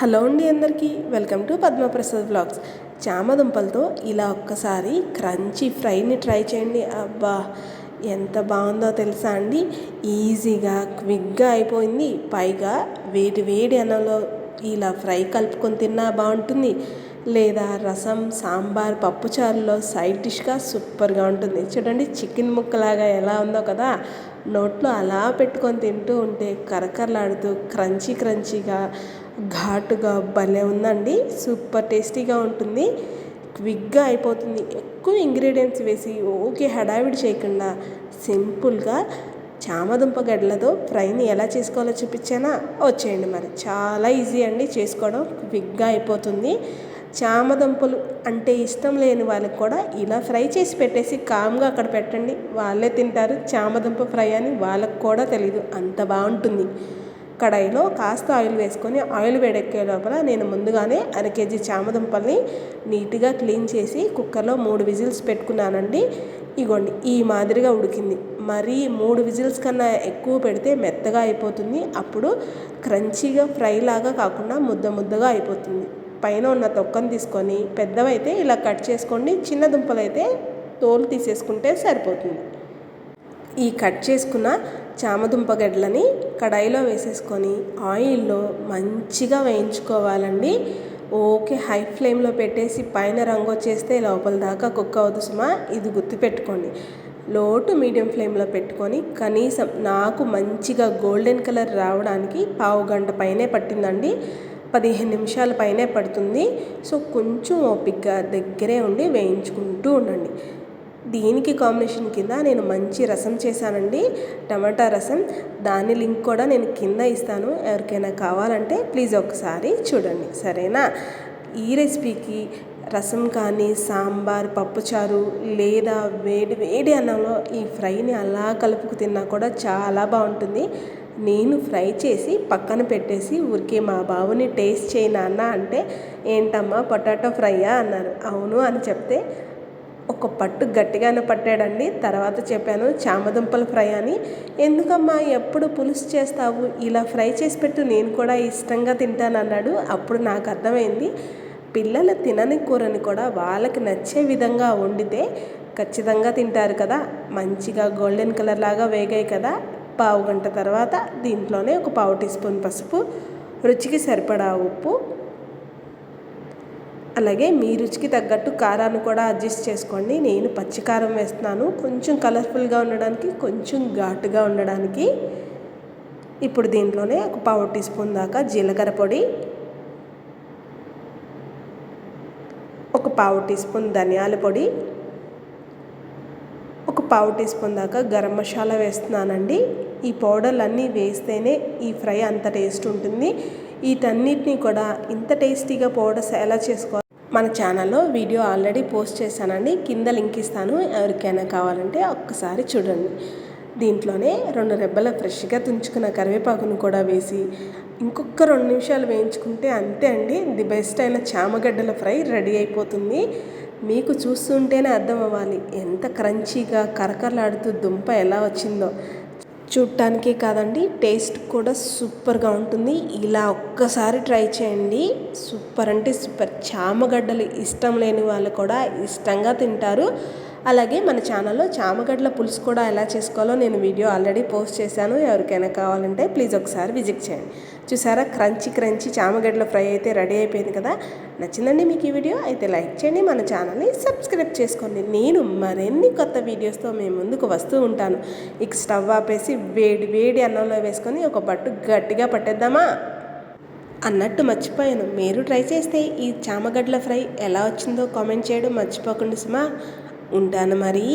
Hello అండి, అందరికీ welcome to Padma Prasad vlogs. చామదుంపలతో ఇలా ఒక్కసారి క్రంచీ ఫ్రైని ట్రై చేయండి. అబ్బా, ఎంత బాగుందో తెలుసా అండి. ఈజీగా క్విక్గా అయిపోయింది. పైగా వేడి వేడి అన్నంలో ఇలా ఫ్రై కలుపుకొని తిన్నా బాగుంటుంది, లేదా రసం, సాంబార్, పప్పుచారులో సైడ్ డిష్గా సూపర్గా ఉంటుంది. చూడండి, చికెన్ ముక్కలాగా ఎలా ఉందో కదా. నోట్లో అలా పెట్టుకొని తింటూ ఉంటే కరకరలాడుతూ క్రంచీగా ఘాటుగా భలే ఉందండి. సూపర్ టేస్టీగా ఉంటుంది, క్విక్గా అయిపోతుంది. ఎక్కువ ఇంగ్రీడియంట్స్ వేసి ఓకే హడావిడి చేయకుండా సింపుల్గా చామదుంప గడ్డలతో ఫ్రైని ఎలా చేసుకోవాలో చూపించానా? వచ్చేయండి. మరి చాలా ఈజీ అండి చేసుకోవడం, క్విక్గా అయిపోతుంది. చామదుంపలు అంటే ఇష్టం లేని వాళ్ళకి కూడా ఇలా ఫ్రై చేసి పెట్టేసి కామ్గా అక్కడ పెట్టండి, వాళ్ళే తింటారు. చామదుంప ఫ్రై అని వాళ్ళకు కూడా తెలీదు, అంత బాగుంటుంది. కడాయిలో కాస్త ఆయిల్ వేసుకొని ఆయిల్ వేడెక్కే లోపల నేను ముందుగానే అర కేజీ చామదుంపల్ని నీట్గా క్లీన్ చేసి కుక్కర్లో 3 విజిల్స్ పెట్టుకున్నానండి. ఇగోండి, ఈ మాదిరిగా ఉడికింది. మరీ 3 విజిల్స్ కన్నా ఎక్కువ పెడితే మెత్తగా అయిపోతుంది. అప్పుడు క్రంచీగా ఫ్రై లాగా కాకుండా ముద్దగా అయిపోతుంది. పైన ఉన్న తొక్కను తీసుకొని పెద్దవైతే ఇలా కట్ చేసుకోండి, చిన్న దుంపలైతే తోలు తీసేసుకుంటే సరిపోతుంది. ఈ కట్ చేసుకున్న చామదుంప గడ్డలని కడాయిలో వేసేసుకొని ఆయిల్లో మంచిగా వేయించుకోవాలండి. ఓకే, హై ఫ్లేమ్లో పెట్టేసి పైన రంగు వచ్చేస్తే లోపల దాకా కుక్ అవ్వదు సుమా, ఇది గుర్తుపెట్టుకోండి. లో టు మీడియం ఫ్లేమ్లో పెట్టుకొని కనీసం నాకు మంచిగా గోల్డెన్ కలర్ రావడానికి పావు గంట పైనే పట్టిందండి. 15 నిమిషాల పైనే పడుతుంది. సో కొంచెం ఓపికగా దగ్గరే ఉండి వేయించుకుంటూ ఉండండి. దీనికి కాంబినేషన్ కింద నేను మంచి రసం చేశానండి, టమాటా రసం. దాని లింక్ కూడా నేను కింద ఇస్తాను, ఎవరికైనా కావాలంటే ప్లీజ్ ఒకసారి చూడండి, సరేనా? ఈ రెసిపీకి రసం కానీ సాంబార్, పప్పుచారు లేదా వేడి వేడి అన్నంలో ఈ ఫ్రైని అలా కలుపుకు తిన్నా కూడా చాలా బాగుంటుంది. నేను ఫ్రై చేసి పక్కన పెట్టేసి ఊరికే మా బాబుని టేస్ట్ చేయనా అన్న అంటే, ఏంటమ్మా పొటాటో ఫ్రైయా అన్నారు. అవును అని చెప్తే ఒక పట్టు గట్టిగానే పట్టాడండి. తర్వాత చెప్పాను చామదుంపల ఫ్రై అని. ఎందుకమ్మా ఎప్పుడు పులుసు చేస్తావు, ఇలా ఫ్రై చేసి పెట్టు, నేను కూడా ఇష్టంగా తింటాను అన్నాడు. అప్పుడు నాకు అర్థమైంది, పిల్లలు తినని కూరని కూడా వాళ్ళకి నచ్చే విధంగా వండితే ఖచ్చితంగా తింటారు కదా. మంచిగా గోల్డెన్ కలర్ లాగా వేగాయి కదా. పావు గంట తర్వాత దీంట్లోనే ఒక పావు టీ స్పూన్ పసుపు, రుచికి సరిపడా ఉప్పు, అలాగే మీ రుచికి తగ్గట్టు కారాన్ని కూడా అడ్జస్ట్ చేసుకోండి. నేను పచ్చికారం వేస్తున్నాను, కొంచెం కలర్ఫుల్గా ఉండడానికి, కొంచెం ఘాటుగా ఉండడానికి. ఇప్పుడు దీంట్లోనే ఒక పావు టీ స్పూన్ దాకా జీలకర్ర పొడి, ఒక పావు టీ స్పూన్ ధనియాల పొడి, ఒక పావు టీ స్పూన్ దాకా గరం మసాలా వేస్తున్నానండి. ఈ పౌడర్లన్నీ వేస్తేనే ఈ ఫ్రై అంత టేస్ట్ ఉంటుంది. వీటన్నిటిని కూడా ఇంత టేస్టీగా పౌడర్స్ ఎలా చేసుకోవాలి మన ఛానల్లో వీడియో ఆల్రెడీ పోస్ట్ చేశానండి, కింద లింక్ ఇస్తాను, ఎవరికైనా కావాలంటే ఒక్కసారి చూడండి. దీంట్లోనే 2 రెబ్బల ఫ్రెష్గా తుంచుకున్న కరివేపాకును కూడా వేసి ఇంకొక 2 నిమిషాలు వేయించుకుంటే అంతే అండి, ది బెస్ట్ అయిన చామగడ్డల ఫ్రై రెడీ అయిపోతుంది. మీకు చూస్తుంటేనే అర్థం అవ్వాలి ఎంత క్రంచీగా కరకరలాడుతూ దుంప ఎలా వచ్చిందో. చూడటానికి కాదండి, టేస్ట్ కూడా సూపర్గా ఉంటుంది. ఇలా ఒక్కసారి ట్రై చేయండి, సూపర్ అంటే సూపర్. చామగడ్డలు ఇష్టం లేని వాళ్ళు కూడా ఇష్టంగా తింటారు. అలాగే మన ఛానల్లో చామగడ్డల పులుసు కూడా ఎలా చేసుకోవాలో నేను వీడియో ఆల్రెడీ పోస్ట్ చేశాను, ఎవరికైనా కావాలంటే ప్లీజ్ ఒకసారి విజిట్ చేయండి. చూసారా, క్రంచీ చామగడ్డల ఫ్రై అయితే రెడీ అయిపోయింది కదా. నచ్చిందండి మీకు ఈ వీడియో? అయితే లైక్ చేయండి, మన ఛానల్ని సబ్స్క్రైబ్ చేసుకోండి. నేను మరిన్ని కొత్త వీడియోస్తో మేము ముందుకు వస్తూ ఉంటాను. ఇక స్టవ్ ఆపేసి వేడి అన్నంలో వేసుకొని ఒక పట్టు గట్టిగా పట్టేద్దామా అన్నట్టు మర్చిపోయాను. మీరు ట్రై చేస్తే ఈ చామగడ్డల ఫ్రై ఎలా వచ్చిందో కామెంట్ చేయడం మర్చిపోకండి సుమా. ఉంటాను మరి.